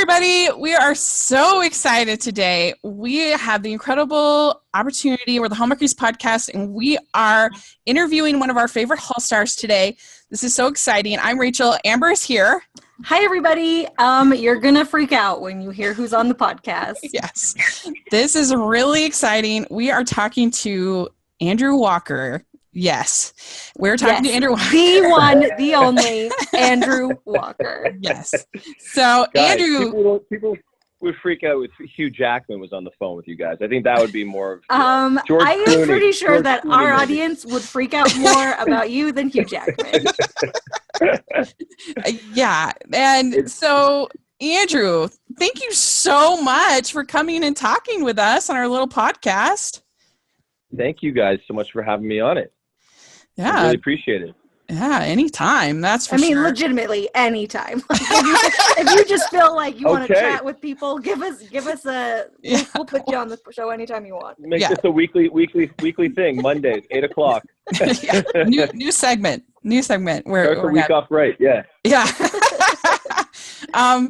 everybody. We are so excited today. We have the incredible opportunity. We're the Hallmarkies podcast, and we are interviewing one of our favorite Hall stars today. This is so exciting. I'm Rachel. Amber is here. Hi, everybody. You're going to freak out when you hear who's on the podcast. Yes. This is really exciting. We are talking to Andrew Walker. Yes. We're talking to Andrew Walker. The one, the only Andrew Walker. Yes. So, guys, Andrew. People would freak out if Hugh Jackman was on the phone with you guys. I think that would be more of George I am Clooney, pretty sure George that Clooney our audience would freak out more about you than Hugh Jackman. Yeah. And so, Andrew, thank you so much for coming and talking with us on our little podcast. Thank you guys so much for having me on it. Yeah. I really appreciate it. Yeah, anytime. That's for sure. I mean, legitimately, anytime. Like, if you just feel like you want to chat with people, give us a. We'll put you on the show anytime you want. Make this a weekly thing. Mondays, 8:00. Yeah. New segment. Start the week off right. Yeah. Yeah.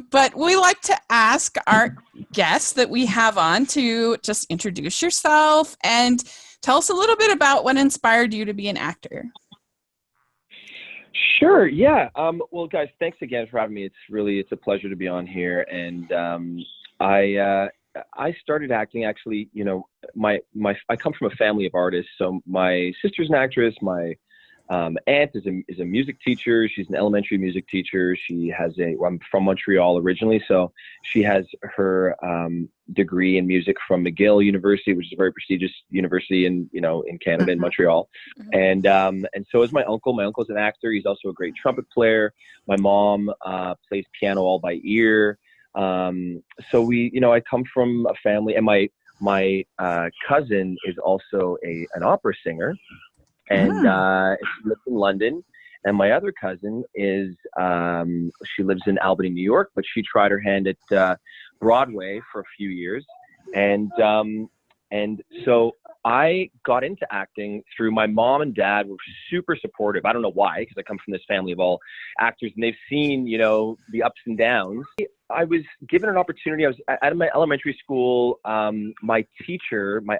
But we like to ask our guests that we have on to just introduce yourself and tell us a little bit about what inspired you to be an actor. Sure. Yeah. Well, guys, thanks again for having me. It's a pleasure to be on here. And I started acting actually. You know, I come from a family of artists. So my sister's an actress. My aunt is a music teacher. She's an elementary music teacher. I'm from Montreal originally, so she has her degree in music from McGill University, which is a very prestigious university in Canada, in Montreal. And so is my uncle. My uncle's an actor. He's also a great trumpet player. My mom plays piano all by ear. So I come from a family, and my cousin is also an opera singer. And she lives in London, and my other cousin she lives in Albany, New York, but she tried her hand at Broadway for a few years, and so I got into acting through my mom and dad were super supportive. I don't know why, because I come from this family of all actors, and they've seen the ups and downs. I was given an opportunity. I was at my elementary school. My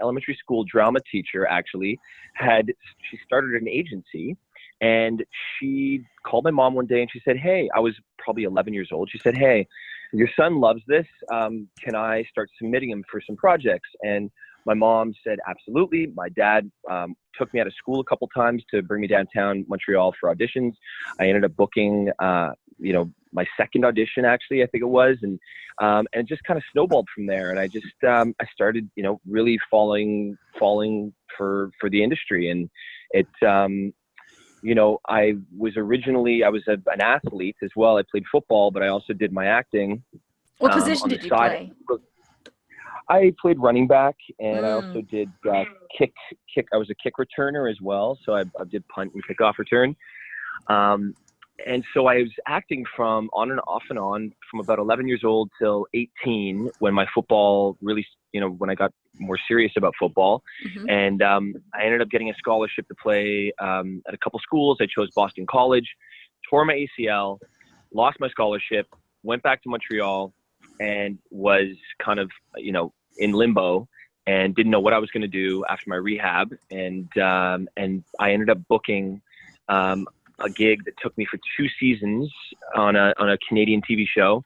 elementary school drama teacher, actually, she started an agency, and she called my mom one day and she said, "Hey," I was probably 11 years old. She said, "Hey, your son loves this. Can I start submitting him for some projects?" And my mom said, "Absolutely." My dad took me out of school a couple times to bring me downtown Montreal for auditions. I ended up booking, my second audition, actually, I think it was. And it just kind of snowballed from there. And I just, I started, really falling for the industry. And it, I was an athlete as well. I played football, but I also did my acting. What position did you play? I played running back, and I also did kick. I was a kick returner as well, so I did punt and kickoff return. And so I was acting from on and off and on from about 11 years old till 18, when my football really, when I got more serious about football. And I ended up getting a scholarship to play at a couple schools. I chose Boston College, tore my ACL, lost my scholarship, went back to Montreal, and was kind of, in limbo and didn't know what I was going to do after my rehab. And I ended up booking a gig that took me for 2 seasons on a Canadian TV show.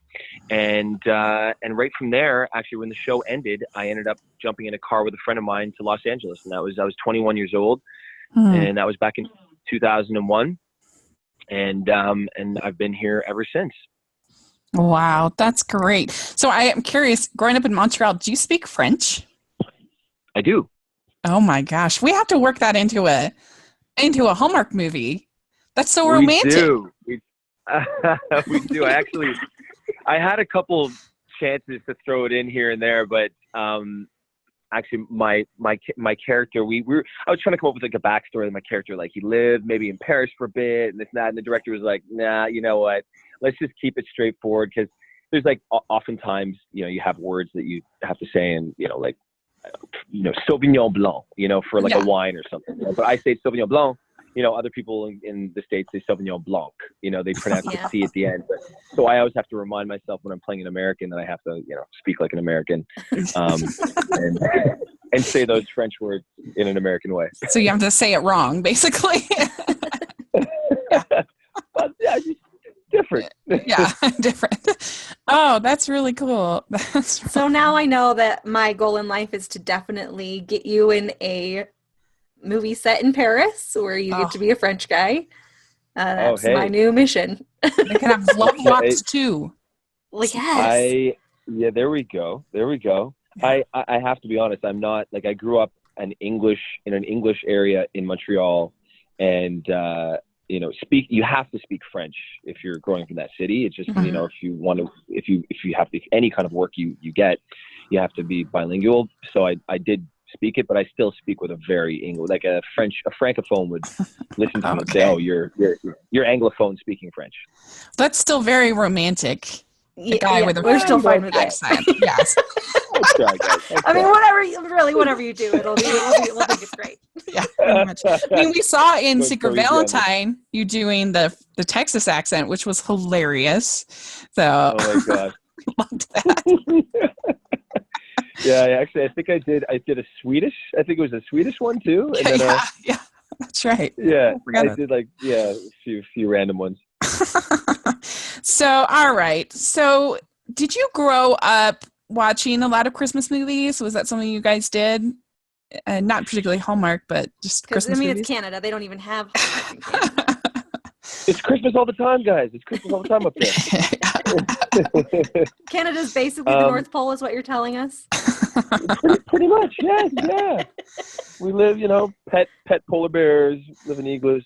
And right from there, actually, when the show ended, I ended up jumping in a car with a friend of mine to Los Angeles. And I was 21 years old. And that was back in 2001. And I've been here ever since. Wow, that's great. So I am curious, growing up in Montreal, do you speak French? I do. Oh my gosh. We have to work that into a Hallmark movie. That's so romantic. We do. I had a couple chances to throw it in here and there, but actually my character, I was trying to come up with like a backstory of my character. Like, he lived maybe in Paris for a bit and this and that. And the director was like, "Nah, you know what? Let's just keep it straightforward." Because there's like oftentimes, you have words that you have to say, and Sauvignon Blanc, for like a wine or something. But I say Sauvignon Blanc, other people in the States, say Sauvignon Blanc, they pronounce the C at the end. But, so I always have to remind myself when I'm playing an American that I have to, speak like an American, and say those French words in an American way. So you have to say it wrong, basically. But, yeah, just different. Yeah, different. Oh, that's really cool. So now I know that my goal in life is to definitely get you in a movie set in Paris where you get to be a French guy. That's my new mission. They can have love walks too. Like, yes. There we go. Yeah. I have to be honest. I'm not I grew up in an English area in Montreal, and you have to speak French if you're growing from that city. It's just if you have to, any kind of work you get, you have to be bilingual. So I did speak it, but I still speak with a very English, like a francophone would listen to me and say, "Oh, you're anglophone speaking French." That's still very romantic. The guy with a we're still fine with accent. Yes. I mean, whatever you do, we'll think it's great. Yeah, pretty much. I mean, we saw in Secret Valentine you doing the Texas accent, which was hilarious. So, oh my god, loved that. Yeah, actually, I think I did a Swedish. I think it was a Swedish one too. And then, yeah, that's right. Yeah, I did a few random ones. So, all right. So, did you grow up watching a lot of Christmas movies? Was that something you guys did? Not particularly Hallmark, but just Christmas movies? It's Canada. They don't even have Hallmark in Canada. It's Christmas all the time, guys. It's Christmas all the time up there. Canada's basically the North Pole is what you're telling us? Pretty much, yes, yeah. We live, pet polar bears, live in igloos.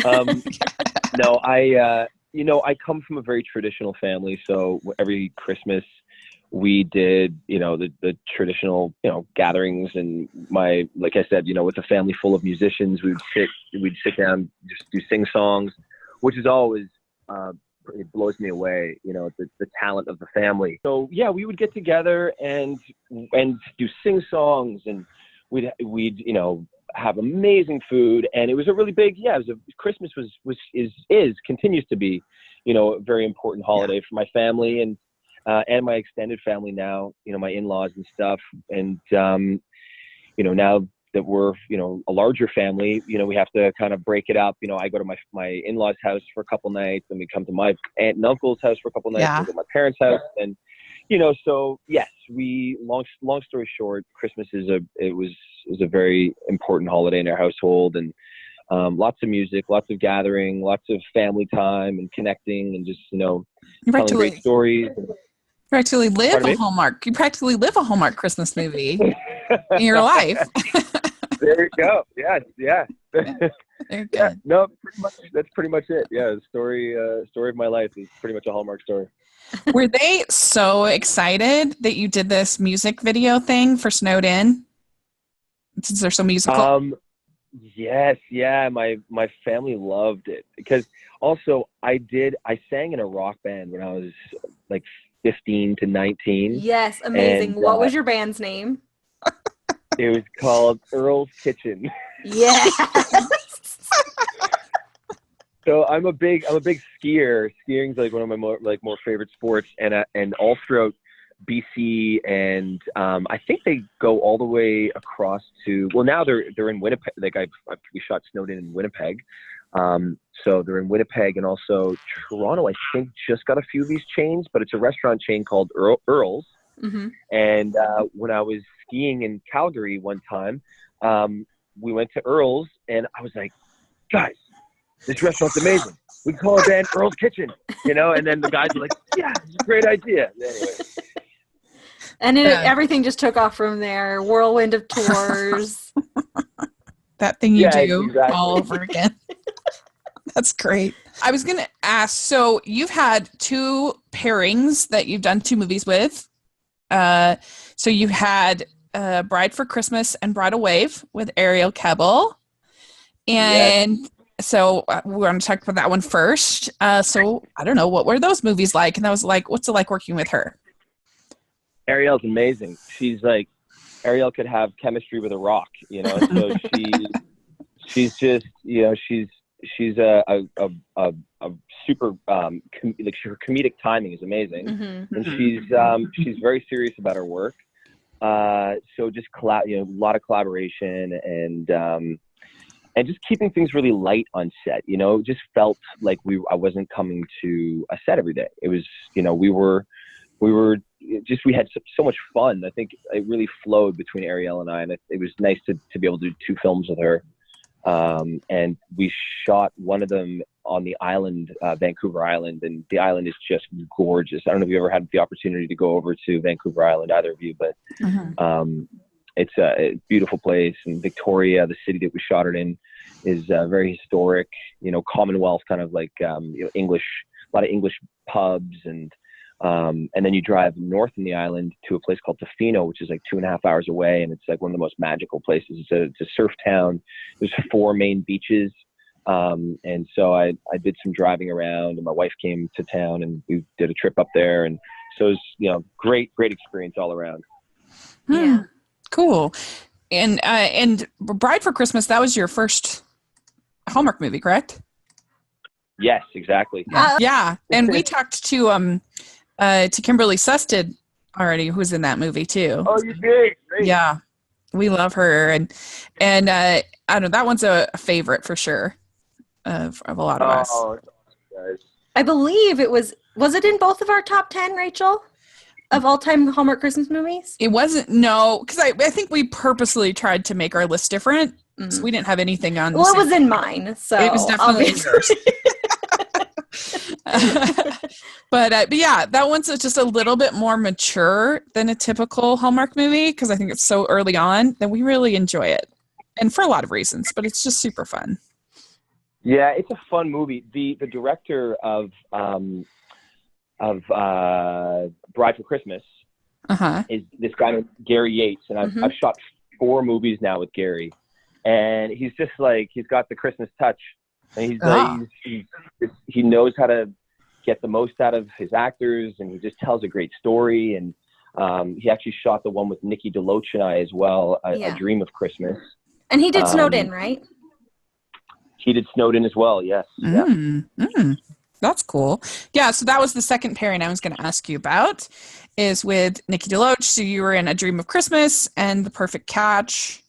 No, I come from a very traditional family, so every Christmas we did, the traditional, gatherings, and like I said, with a family full of musicians, we'd sit down, just do sing songs, which is always, it blows me away, the talent of the family. So yeah, we would get together and do sing songs, and we'd have amazing food, and it was a really big, Christmas continues to be, a very important holiday for my family and my extended family now, my in-laws and stuff. And, now that we're, a larger family, we have to kind of break it up. I go to my in-laws house for a couple nights, and we come to my aunt and uncle's house for a couple nights, and we go to my parents' house. And, so yes, long story short, Christmas is a very important holiday in our household, and lots of music, lots of gathering, lots of family time and connecting, and just, telling great stories. You practically live a Hallmark. You practically live a Hallmark Christmas movie in your life. There you go. Yeah. Very good. Yeah. No, pretty much. That's pretty much it. Yeah, the story of my life is pretty much a Hallmark story. Were they so excited that you did this music video thing for Snowed In? Since they're so musical. Yes. Yeah. My family loved it, because also I sang in a rock band when I was 15 to 19. Yes, amazing. And, what was your band's name? It was called Earl's Kitchen. Yes. So I'm a big skier. Skiing's one of my more favorite sports, and all throughout BC, and I think they go all the way across to, well, now they're in Winnipeg. We shot Snowed In Winnipeg. So they're in Winnipeg, and also Toronto, I think, just got a few of these chains, but it's a restaurant chain called Earl's. Mm-hmm. And when I was skiing in Calgary one time, we went to Earl's, and I was like, guys, this restaurant's amazing. We can call our band Earl's Kitchen, and then the guys were like, yeah, it's a great idea. Anyway. And everything just took off from there. Whirlwind of tours. That thing you do exactly. All over again. That's great. I was going to ask, so you've had 2 pairings that you've done 2 movies with. So you had Bride for Christmas and Brought a Wave with Ariel Kebbel. And so we're going to talk about that one first. So I don't know, what were those movies like? And I was like, what's it like working with her? Ariel's amazing. She's Ariel could have chemistry with a rock, so she's just, she's a super like her comedic timing is amazing, and she's very serious about her work. So just a lot of collaboration and just keeping things really light on set. Just felt like I wasn't coming to a set every day. It was, we had so much fun. I think it really flowed between Ariel and I, and it was nice to be able to do 2 films with her. And we shot one of them on the island, Vancouver Island, and the island is just gorgeous. I don't know if you ever had the opportunity to go over to Vancouver Island, either of you, but it's a beautiful place. And Victoria, the city that we shot it in, is very historic, Commonwealth kind of like English, a lot of English pubs, and then you drive north in the island to a place called Tofino, which is like 2.5 hours away, and it's like one of the most magical places. It's a surf town. There's 4 main beaches, and so I did some driving around, and my wife came to town, and we did a trip up there, and so it was great experience all around. Yeah, cool. And Bride for Christmas, that was your first Hallmark movie, correct? Yes, exactly. Yeah, and we talked to Kimberly Susted already, who's in that movie too. Oh, you did? Great. Yeah, we love her, and I don't know, that one's a favorite for sure of a lot of us. Guys. I believe it was it in both of our top 10, Rachel, of all-time Hallmark Christmas movies? It wasn't, no, because I think we purposely tried to make our list different, so we didn't have anything on. Well, it was in mine, so it was definitely in yours. But yeah, that one's just a little bit more mature than a typical Hallmark movie, because I think it's so early on that we really enjoy it, and for a lot of reasons, but it's just super fun. Yeah, it's a fun movie. The director of Bride for Christmas is this guy named Gary Yates, and I've shot 4 movies now with Gary, and he's just like, he's got the Christmas touch, and he's like, he knows how to get the most out of his actors, and he just tells a great story. And he actually shot the one with Nicki Deloatch and I as well, A Dream of Christmas. And he did Snowden, right? He did Snowden as well, yes. That's cool. Yeah, so that was the second pairing I was going to ask you about, is with Nicki Deloatch. So you were in A Dream of Christmas and The Perfect Catch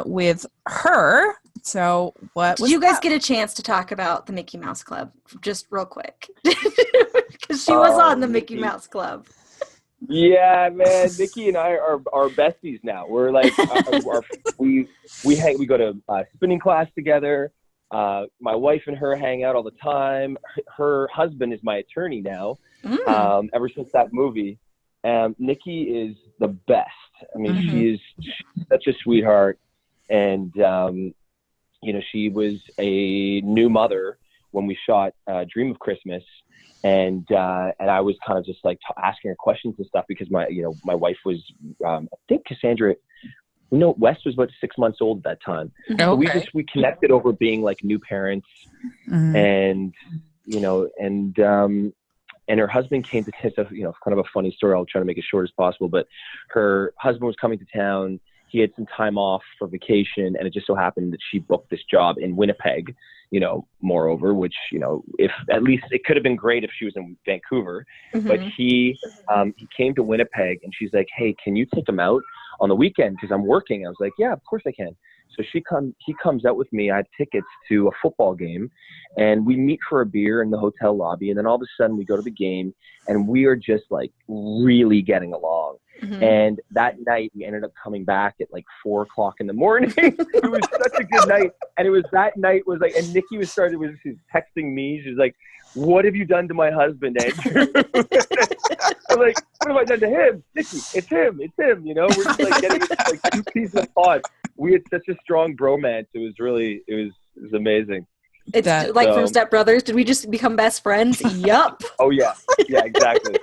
with her. So what was Did you guys get a chance to talk about the Mickey Mouse Club just real quick? Because she was on the Mickey Mouse Club. Yeah, man, Nicki and I are besties now. We're like, we go to spinning class together. My wife and her hang out all the time. Her husband is my attorney now, ever since that movie. Nicki is the best. I mean, she's such a sweetheart. And, she was a new mother when we shot Dream of Christmas. And I was kind of just like asking her questions and stuff, because my wife was, I think Cassandra, West was about 6 months old at that time. Okay. So we connected over being like new parents, and her husband came to town. Kind of a funny story. I'll try to make it short as possible, but her husband was coming to town. He had some time off for vacation, and it just so happened that she booked this job in Winnipeg, moreover, which, if at least it could have been great if she was in Vancouver, but he came to Winnipeg, and she's like, hey, can you take him out on the weekend? Cause I'm working. I was like, yeah, of course I can. So he comes out with me. I had tickets to a football game, and we meet for a beer in the hotel lobby. And then all of a sudden we go to the game, and we are just like really getting along. And that night we ended up coming back at like 4:00 in the morning. It was such a good night. And it was that night was like, and Nicki she's texting me. She's like, what have you done to my husband, Andrew? I'm like, what have I done to him? Nicki, it's him. We're just like getting like 2 peas in a pod. We had such a strong bromance. It was amazing. It's like from Step Brothers. Did we just become best friends? Yup. Oh yeah, exactly.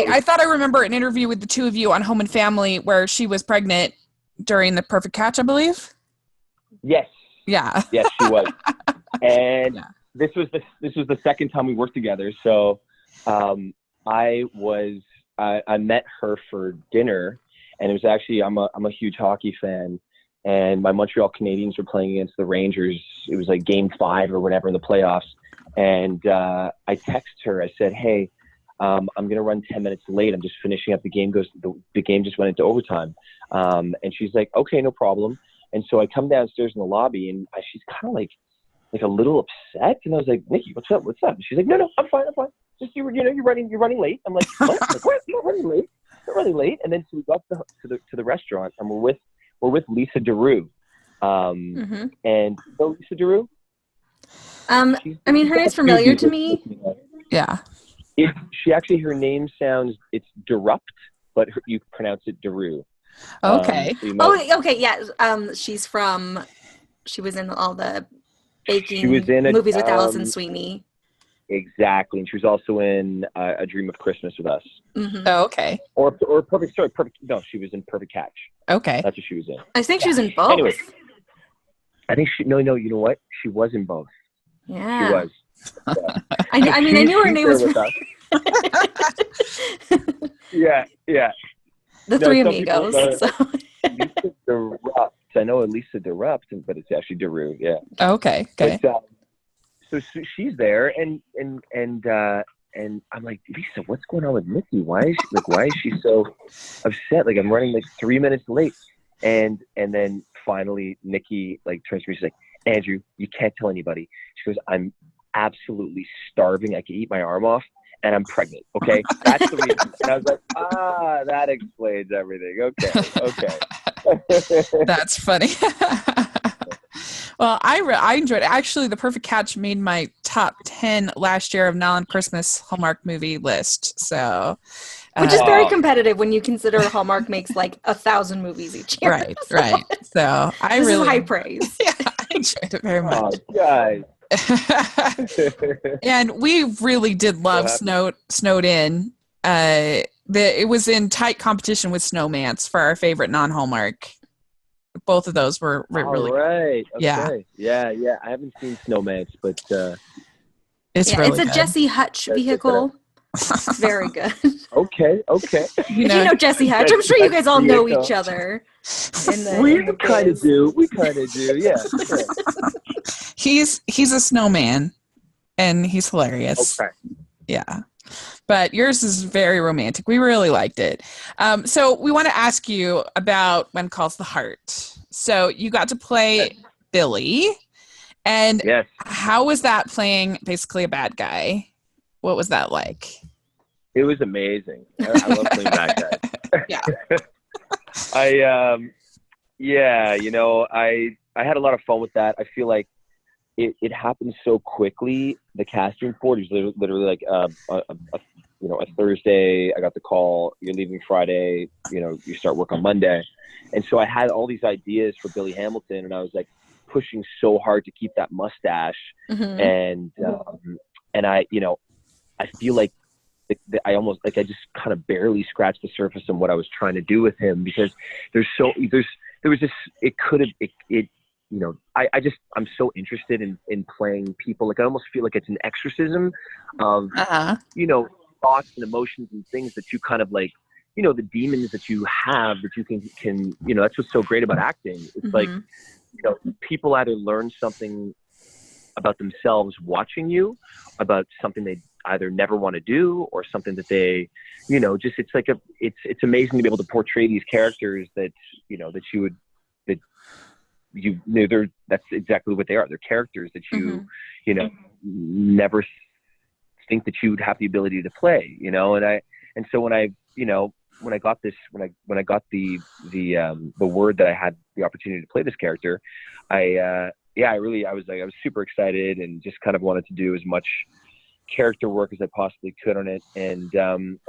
I thought I remember an interview with the 2 of you on Home and Family where she was pregnant during The Perfect Catch, I believe. Yes. Yeah. Yes, she was. And this was the second time we worked together. So I met her for dinner, and it was actually, I'm a huge hockey fan, and my Montreal Canadiens were playing against the Rangers. It was like game 5 or whatever in the playoffs. And I texted her. I said, hey, I'm going to run 10 minutes late. I'm just finishing up. The game just went into overtime. And she's like, okay, no problem. And so I come downstairs in the lobby, and she's kind of like a little upset. And I was like, Nicki, what's up? And she's like, no, I'm fine. Just, you're running late. I'm like, what? Like, what? You're running late. You're running late. And then so we got to the restaurant, and we're with Lisa Deroux. And so Lisa Deroux? I mean, her name's familiar to me. Yeah. She actually, her name sounds, it's Derupt, but you pronounce it Deroux. Okay. Okay, yeah. She was in all the baking movies with Allison Sweeney. Exactly, and she was also in A Dream of Christmas with us. Mm-hmm. Oh, okay. Or Perfect. No, she was in Perfect Catch. Okay. That's what she was in. I think she was in both. Anyway, I think no. You know what? She was in both. Yeah. She was. I mean, I knew her name was. Yeah. The Three Amigos. Lisa Derupt. I know Lisa Derupt, but it's actually Deroux. Yeah. Okay. But, so she's there, and I'm like, Lisa, what's going on with Nicki? Why is she so upset? Like, I'm running like 3 minutes late, and then finally Nicki like turns to me. She's like, Andrew, you can't tell anybody. She goes, I'm absolutely starving. I can eat my arm off, and I'm pregnant. Okay, that's the reason. And I was like, that explains everything. Okay. That's funny. Well, I enjoyed it. Actually, The Perfect Catch made my top 10 last year of non-Christmas Hallmark movie list. So, which is very competitive when you consider Hallmark makes like 1,000 movies each year. Right. So this is high praise. Yeah, I enjoyed it very much. Oh, guys. And we really did love Snowed In. It was in tight competition with Snowman's for our favorite non-Hallmark. Both of those were really right. Okay. Yeah. Yeah. I haven't seen Snowman's, but it's really it's a good. Jesse Hutch vehicle. Very good. Okay. You know Jesse Hutch. I'm sure you guys all know each other. We kind of do. Yeah. Sure. He's a snowman, and he's hilarious. Okay. Yeah. But yours is very romantic. We really liked it. So we want to ask you about When Calls the Heart. So you got to play Billy. And how was that playing basically a bad guy? What was that like? It was amazing. I love playing bad guys. I had a lot of fun with that. I feel like it happened so quickly. The casting for it was literally like a Thursday. I got the call. You're leaving Friday. You start work on Monday, and so I had all these ideas for Billy Hamilton, and I was like pushing so hard to keep that mustache, and I feel like I almost I just kind of barely scratched the surface on what I was trying to do with him, because there was this. I'm so interested in playing people. Like, I almost feel like it's an exorcism of, thoughts and emotions and things that you kind of like, the demons that you have that you can, that's what's so great about acting. It's like, people either learn something about themselves watching you, about something they either never want to do, or something that they, it's amazing to be able to portray these characters that, that's exactly what they are. They're characters that you never think that you would have the ability to play, and so when I got the word that I had the opportunity to play this character, I was super excited, and just kind of wanted to do as much character work as I possibly could on it. And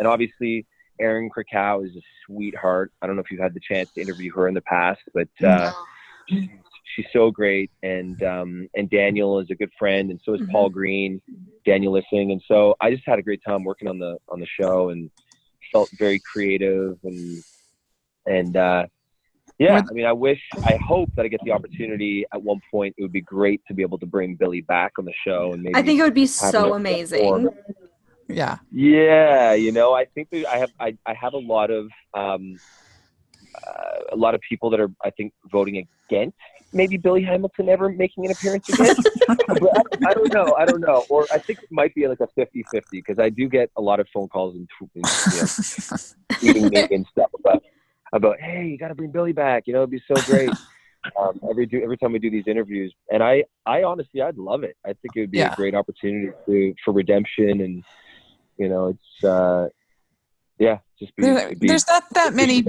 obviously Erin Krakow is a sweetheart. I don't know if you've had the chance to interview her in the past, but she's so great, and Daniel is a good friend, and so is Paul Green, Daniel Lissing, and so I just had a great time working on the show, and felt very creative, and I mean, I hope that I get the opportunity at one point. It would be great to be able to bring Billy back on the show, and maybe I think it would be so amazing. Yeah. I think that I have a lot of a lot of people that are, I think, voting against maybe Billy Hamilton ever making an appearance again. But I don't know. Or I think it might be like a 50-50, because I do get a lot of phone calls and tweeting me and stuff about, hey, you got to bring Billy back. You know, it'd be so great. Every time we do these interviews, and I honestly, I'd love it. I think it would be a great opportunity for redemption, and you know, it's just there's not that many.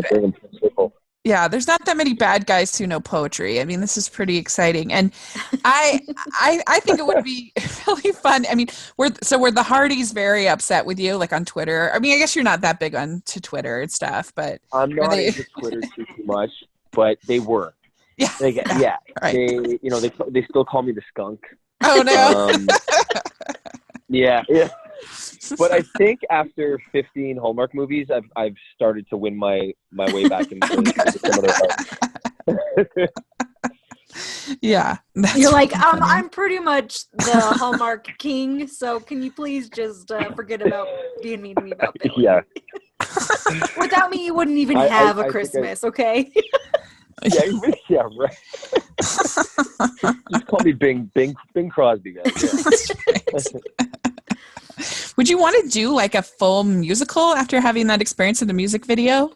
Yeah, there's not that many bad guys who know poetry. I mean, this is pretty exciting, and I think it would be really fun. I mean, were the Hardys very upset with you, like on Twitter? I mean, I guess you're not that big on to Twitter and stuff, but I'm not into Twitter too much. But they were. Yeah. Right. They still call me the skunk. Oh no. Yeah. But I think after 15 Hallmark movies, I've started to win my way back into some of their Yeah. You're like, I'm pretty much the Hallmark king, so can you please just forget about being mean to me about Billy? Yeah. Without me, you wouldn't even have a Christmas, okay? Yeah, right. Just call me Bing Crosby, guys. Yeah. Would you want to do like a full musical after having that experience in the music video?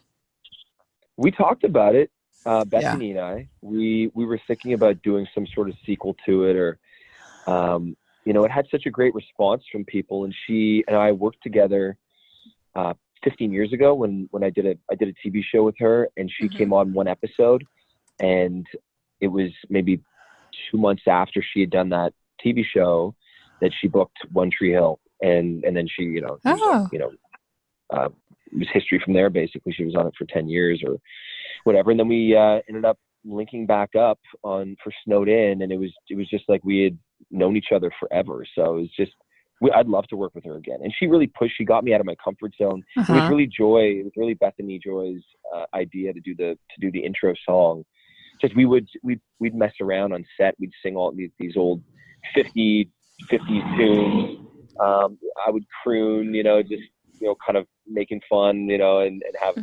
We talked about it, Bethany and I. We were thinking about doing some sort of sequel to it, or it had such a great response from people, and she and I worked together 15 years ago when I did a TV show with her, and she came on one episode, and it was maybe 2 months after she had done that TV show that she booked One Tree Hill, and then she, it was history from there. Basically, she was on it for 10 years or whatever, and then we ended up linking back up for Snowed In, and it was just like we had known each other forever. So it was just. I'd love to work with her again. And she really pushed. She got me out of my comfort zone. It was really Bethany Joy's idea to do the intro song. Just we'd mess around on set. We'd sing all these old 50s tunes. I would croon, just kind of making fun, and have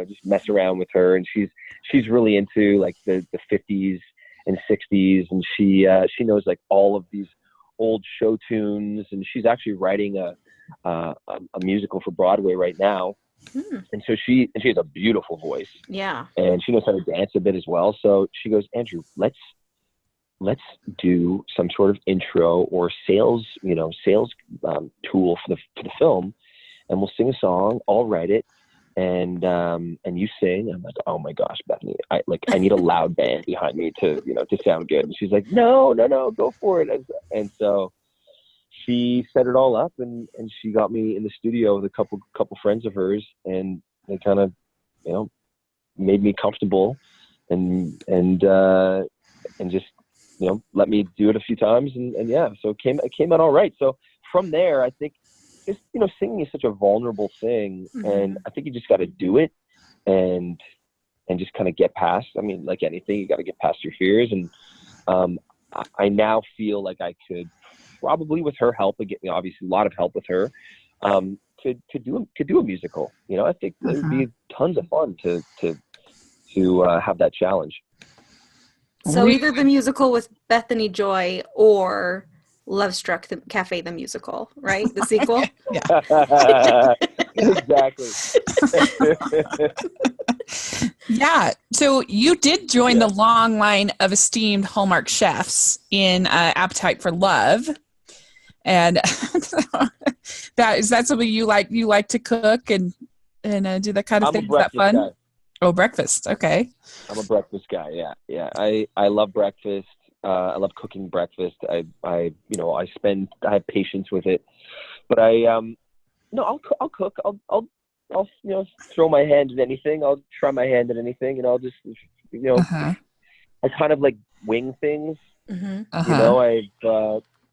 just mess around with her. And she's really into like the 50s and 60s, and she knows like all of these old show tunes, and she's actually writing a musical for Broadway right now. And so she has a beautiful voice, and she knows how to dance a bit as well. So she goes, Andrew, let's do some sort of intro or sales tool for the film, and we'll sing a song. I'll write it, and you sing. I'm like, oh my gosh, Bethany, I need a loud band behind me to sound good. And she's like, no, go for it. And so she set it all up, and she got me in the studio with a couple friends of hers, and they kind of made me comfortable, and just let me do it a few times, and so it came out all right. So from there, I think just singing is such a vulnerable thing, and I think you just got to do it, and just kind of get past. I mean, like anything, you got to get past your fears, and I now feel like I could probably, with her help, again, obviously a lot of help with her, could do a musical. I think it would be tons of fun to have that challenge. So either the musical with Bethany Joy or Love Struck the Cafe the musical, right? The sequel? Exactly. Yeah. So you did join the long line of esteemed Hallmark chefs in Appetite for Love. And is that something you like? You like to cook and do that kind of thing? Is that fun? Guy. Oh, breakfast. Okay. I'm a breakfast guy. Yeah. I love breakfast. I love cooking breakfast. I have patience with it, but I'll cook. I'll throw my hand at anything. I'll try my hand at anything, and I'll just I kind of like wing things.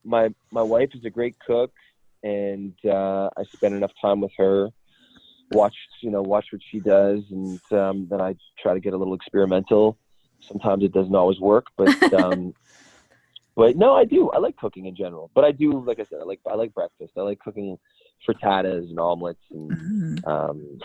My wife is a great cook, and I spend enough time with her. Watch what she does, and then I try to get a little experimental. Sometimes it doesn't always work, but but no, I do. I like cooking in general, but I do, like I said, I like breakfast. I like cooking frittatas and omelets and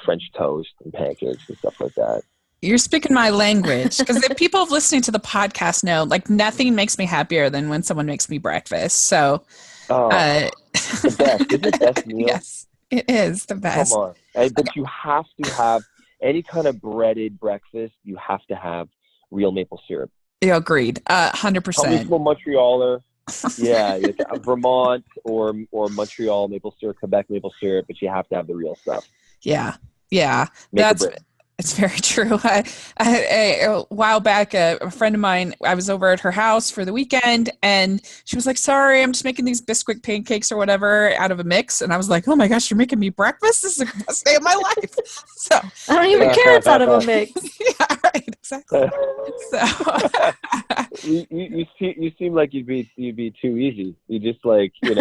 French toast and pancakes and stuff like that. You're speaking my language, because if people listening to the podcast know, like, nothing makes me happier than when someone makes me breakfast. So, the best. It's the best meal. Yes, it is the best. Come on. But you have to have any kind of breaded breakfast. You have to have real maple syrup. Yeah, agreed. 100%. Tell me Montrealer. Yeah, Vermont or Montreal maple syrup, Quebec maple syrup, but you have to have the real stuff. Yeah. It's very true. A while back, a friend of mine, I was over at her house for the weekend, and she was like, sorry, I'm just making these Bisquick pancakes or whatever out of a mix. And I was like, oh my gosh, you're making me breakfast? This is the best day of my life. So I don't even care it's out of a mix. Yeah, right, exactly. So you seem like you'd be too easy. You just like, you'd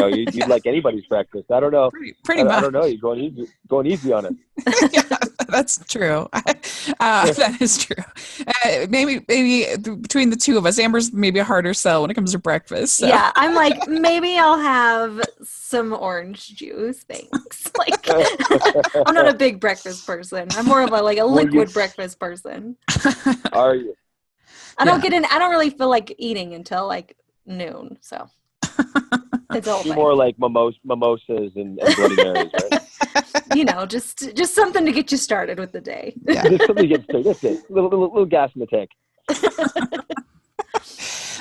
like anybody's breakfast. I don't know. Pretty much. I don't know. You're going easy on it. Yeah, that's true. That is true. Maybe between the two of us, Amber's maybe a harder sell when it comes to breakfast. So. Yeah, I'm like, maybe I'll have some orange juice. Thanks. Like, I'm not a big breakfast person. I'm more of a liquid breakfast person. Are you? I don't really feel like eating until like noon. So it's all You're more like mimosas and Bloody Marys, right? Just something to get you started with the day. Yeah. Just something to get started. That's it. Little gas in the tank.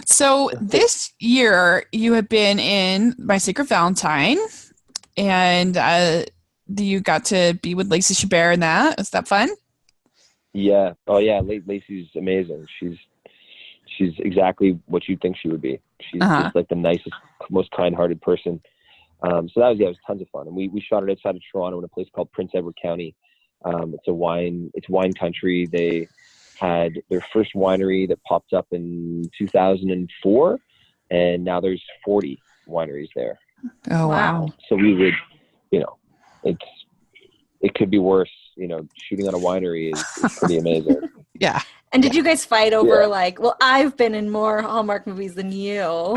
So this year you have been in My Secret Valentine, and you got to be with Lacey Chabert in that. Was that fun? Yeah. Oh yeah. Lacey's amazing. She's exactly what you'd think she would be. She's just like the nicest, most kind-hearted person. So that was tons of fun. And we shot it outside of Toronto in a place called Prince Edward County. It's wine country. They had their first winery that popped up in 2004, and now there's 40 wineries there. Oh, wow. So we would, it could be worse. Shooting on a winery is pretty amazing. Yeah. And did you guys fight over I've been in more Hallmark movies than you?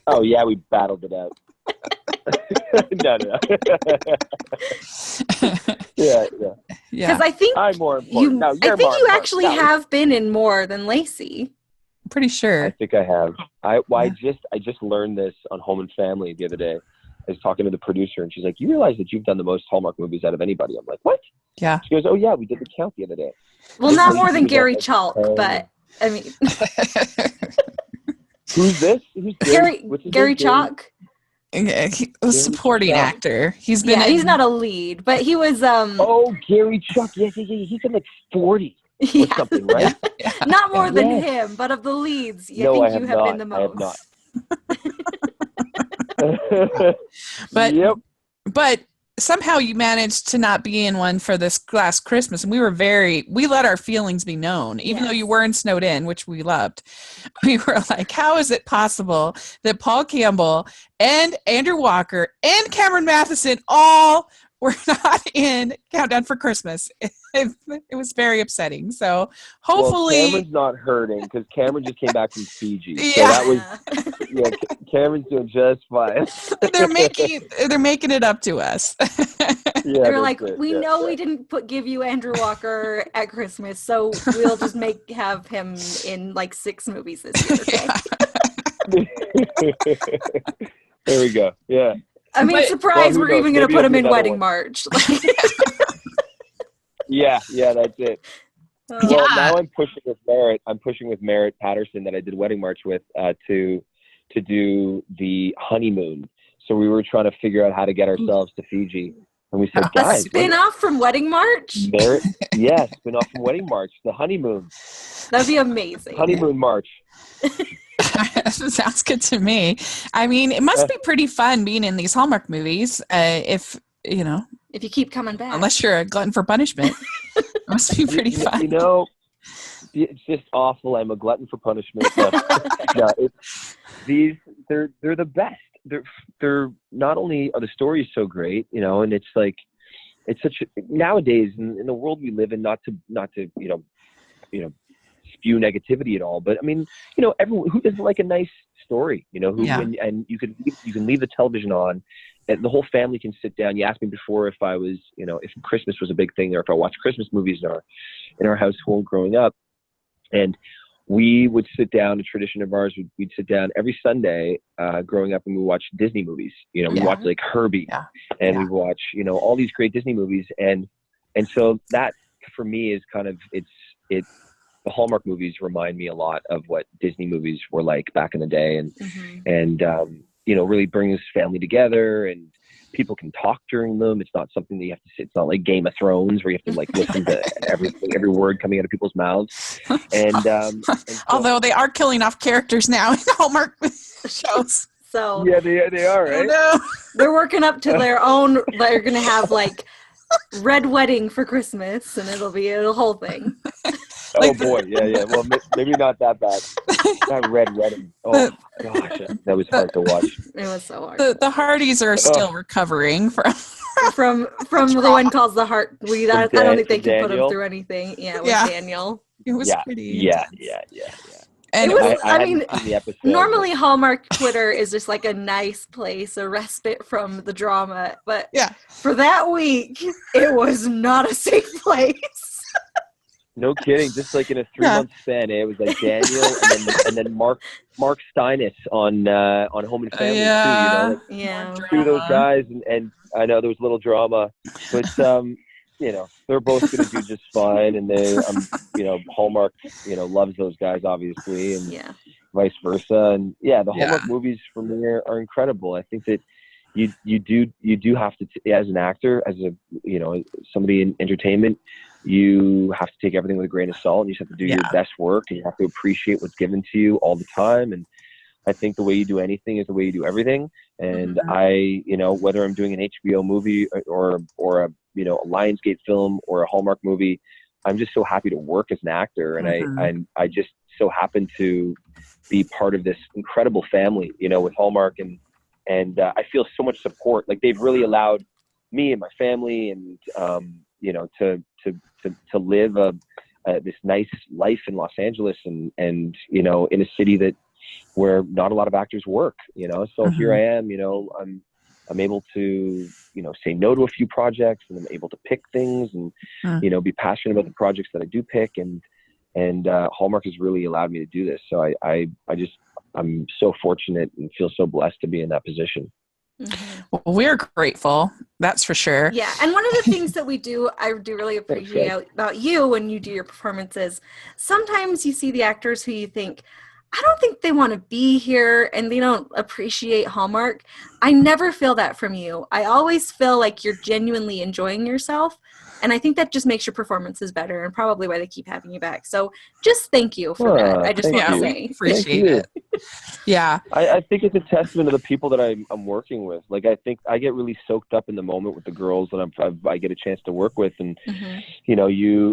Oh yeah, we battled it out. No. Yeah. Because I think I'm more important. you actually have been in more than Lacey. I'm pretty sure. I think I have. I just learned this on Home and Family the other day. I was talking to the producer, and she's like, "You realize that you've done the most Hallmark movies out of anybody?" I'm like, "What?" Yeah. She goes, "Oh yeah, we did the count the other day." Well, not more than Gary Chalk, but I mean, who's this? Gary Chalk. He was a supporting actor. He's not a lead, but he was. Oh, Gary Chalk. Yeah. He's in like 40 or something, right? Yeah. Not more than him, but of the leads, I think you have been the most. I have not. But somehow you managed to not be in one for this last Christmas, and we let our feelings be known, even though you weren't snowed in, which we loved. We were like, how is it possible that Paul Campbell and Andrew Walker and Cameron Matheson all were not in Countdown for Christmas? It was very upsetting. So hopefully, Cameron's not hurting because Cameron just came back from Fiji. So Yeah. that was Cameron's doing just fine. they're making it up to us. Yeah, they're like, we know we didn't give you Andrew Walker at Christmas, so we'll just have him in like 6 movies this year. Okay? There we go. Yeah. I mean, surprise, we're even going to put him in Wedding March. Yeah, that's it. Well, now I'm pushing with Merritt. I'm pushing with Merritt Patterson that I did Wedding March with to do the honeymoon. So we were trying to figure out how to get ourselves to Fiji. And we said, guys. A spin-off from Wedding March? Merritt, spin-off from Wedding March. The honeymoon. That'd be amazing. Honeymoon March. Sounds good to me. I mean, it must be pretty fun being in these Hallmark movies. If you keep coming back, unless you're a glutton for punishment, it must be pretty fun. It's just awful. I'm a glutton for punishment. They're the best. They're not only are the stories so great, and it's like it's such nowadays in the world we live in. Not to spew negativity at all. But I mean, you know, everyone who doesn't like a nice story, you know, and you can leave the television on, and the whole family can sit down. You asked me before if I was, you know, if Christmas was a big thing, or if I watched Christmas movies in our household growing up. And we would sit down, a tradition of ours, we'd sit down every Sunday growing up, and we watch Disney movies. You know, we watch like Herbie, and we watch, you know, all these great Disney movies. And so that for me is kind of, the Hallmark movies remind me a lot of what Disney movies were like back in the day. And you know, really brings family together, and people can talk during them. It's not something that you have to sit. It's not like Game of Thrones where you have to like listen to every word coming out of people's mouths. And so, although they are killing off characters now in Hallmark shows. So yeah, they are, right? Oh, no. They're working up to their own. They're gonna have like Red Wedding for Christmas, and it'll be a whole thing. Oh boy, yeah. Well, maybe not that bad. That Red Wedding. Oh gosh, that was hard to watch. It was so hard. The Hardys are still recovering from the one calls the Heart. I don't think they can put him through anything. Yeah, with Daniel. It was pretty. Yeah. And it was, I mean, seen the episode, normally Hallmark Twitter is just like a nice place, a respite from the drama. But for that week, it was not a safe place. No kidding. Just like in a 3-month span, it was like Daniel and then Mark Steinis on Home and Family too. You know, like two of those guys, and I know there was a little drama, but you know, they're both going to do just fine, and they, you know, Hallmark, you know, loves those guys obviously, and vice versa, and the Hallmark movies for me are incredible. I think that you do have to, as an actor, as a, you know, somebody in entertainment, you have to take everything with a grain of salt, and you just have to do your best work, and you have to appreciate what's given to you all the time. And I think the way you do anything is the way you do everything. And I, you know, whether I'm doing an HBO movie or a, you know, a Lionsgate film or a Hallmark movie, I'm just so happy to work as an actor. And I just so happen to be part of this incredible family, you know, with Hallmark, and I feel so much support. Like, they've really allowed me and my family, and you know, to live this nice life in Los Angeles, and you know, in a city where not a lot of actors work, you know. So here I am, you know, I'm able to, you know, say no to a few projects, and I'm able to pick things, and you know, be passionate about the projects that I do pick, and Hallmark has really allowed me to do this. So I'm so fortunate and feel so blessed to be in that position. Well, we're grateful, that's for sure. Yeah, and one of the things that I do really appreciate about you when you do your performances, sometimes you see the actors who you think, I don't think they want to be here, and they don't appreciate Hallmark. I never feel that from you. I always feel like you're genuinely enjoying yourself, and I think that just makes your performances better, and probably why they keep having you back. So just thank you for that. I just want to say. Appreciate it. Yeah. I think it's a testament to the people that I'm working with. Like, I think I get really soaked up in the moment with the girls that I get a chance to work with. And, you know,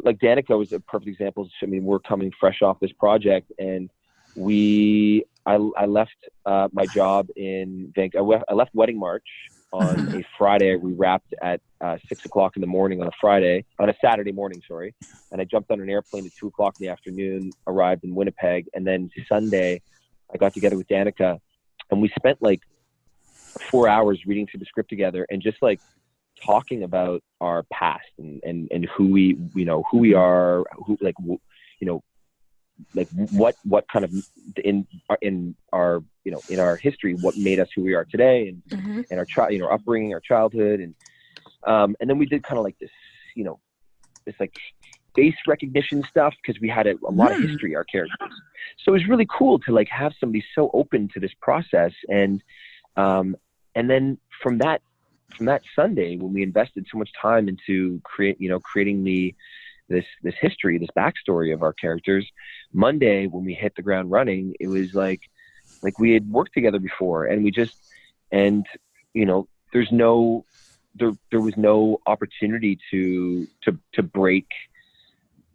like Danica was a perfect example. I mean, we're coming fresh off this project, and I left my job in Vancouver. I left Wedding March on a Friday. We wrapped at 6 o'clock in the morning on a Saturday morning, sorry. And I jumped on an airplane at 2 o'clock in the afternoon, arrived in Winnipeg. And then Sunday, I got together with Danica, and we spent like 4 hours reading through the script together, and just like talking about our past, and who we are, like what kind of in our, you know, in our history, what made us who we are today, and our upbringing, our childhood, and then we did kind of like this, you know, this like face recognition stuff, because we had a lot of history, our characters. So it was really cool to like have somebody so open to this process, and then from that Sunday, when we invested so much time into creating this history, this backstory of our characters, Monday when we hit the ground running, it was like we had worked together before, and you know, there was no opportunity to break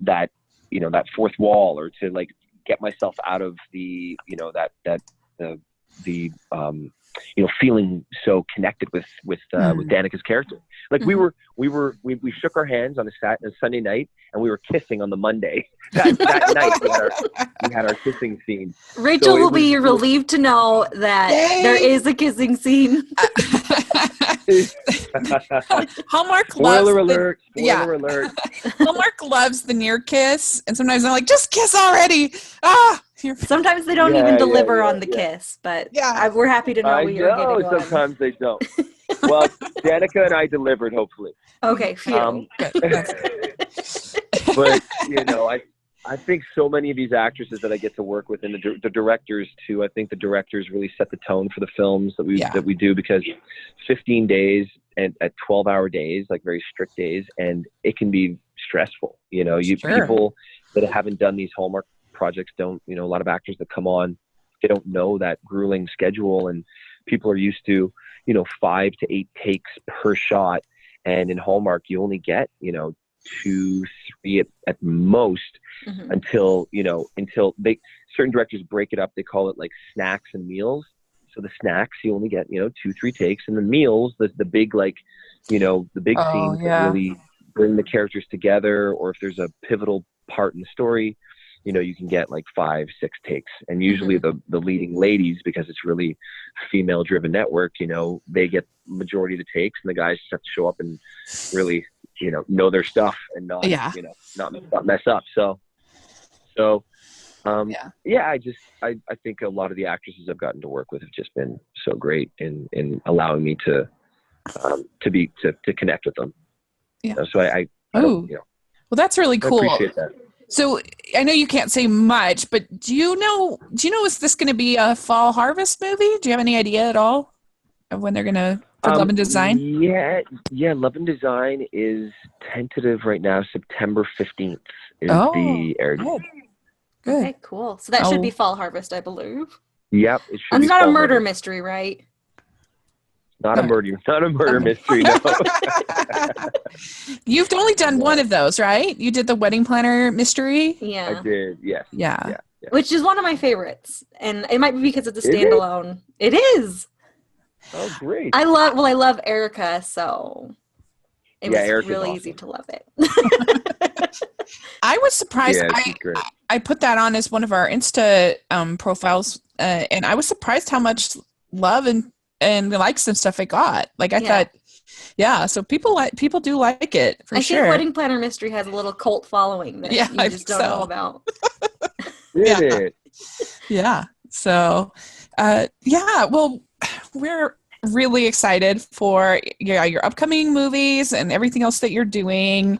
that, you know, that fourth wall, or to like get myself out of the, you know, the feeling so connected with Danica's character. Like we shook our hands on a Sunday night, and we were kissing on the Monday. That night we had our kissing scene. Rachel will be relieved to know that there is a kissing scene. Hallmark Spoiler loves alert! Spoiler alert! Hallmark loves the near kiss, and sometimes I'm like, just kiss already. Sometimes they don't even deliver on the kiss, but we're happy to know you're getting one. Sometimes they don't. Well, Danica and I delivered, hopefully. Okay, phew. But I think so many of these actresses that I get to work with, and the directors too. I think the directors really set the tone for the films that we do, because 15 days and at 12-hour days, like very strict days, and it can be stressful. People that haven't done these Hallmark projects don't. A lot of actors that come on, they don't know that grueling schedule, and people are used to 5 to 8 takes per shot, and in Hallmark you only get 2, 3 at most, until certain directors break it up. They call it like snacks and meals. So the snacks you only get 2, 3 takes, and the meals, the big the big scenes that really bring the characters together, or if there's a pivotal part in the story, you can get like 5, 6 takes. And usually the leading ladies, because it's really female driven network, they get majority of the takes, and the guys just have to show up and really know their stuff and not mess up. I think a lot of the actresses I've gotten to work with have just been so great in allowing me to connect with them. So I well, that's really cool. I appreciate that. So I know you can't say much, but do you know, is this going to be a fall harvest movie? Do you have any idea at all of when they're going to, for Love and Design? Yeah. Love and Design is tentative right now. September 15th is the air date. Good. Okay, cool. So that should be fall harvest, I believe. Yep. It should and be it's not a murder harvest. mystery, right? Not a murder mystery, no. You've only done one of those, right? You did the wedding planner mystery? Yeah. I did, yes. Yeah. Which is one of my favorites. And it might be because it's a standalone. It is. Oh, great. I love Erica, so it was Erica's really awesome. easy to love it. I was surprised. Yeah, I put that on as one of our Insta profiles, and I was surprised how much love and likes and stuff I got. Like I thought, so people do like it for sure. I think Wedding Planner Mystery has a little cult following that you just don't know about. Yeah. So, well, we're really excited for your upcoming movies and everything else that you're doing.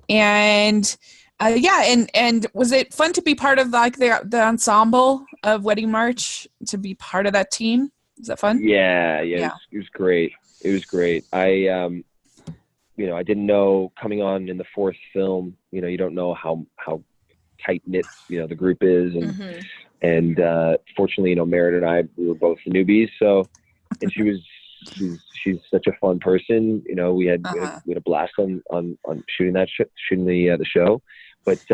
And and was it fun to be part of like the ensemble of Wedding March, to be part of that team? Is that fun? Yeah. It was great. It was great. I didn't know coming on in the 4th film, you don't know how tight knit, the group is. And fortunately, Merritt and I, we were both newbies. So, and she's such a fun person. We had a blast on shooting the show. But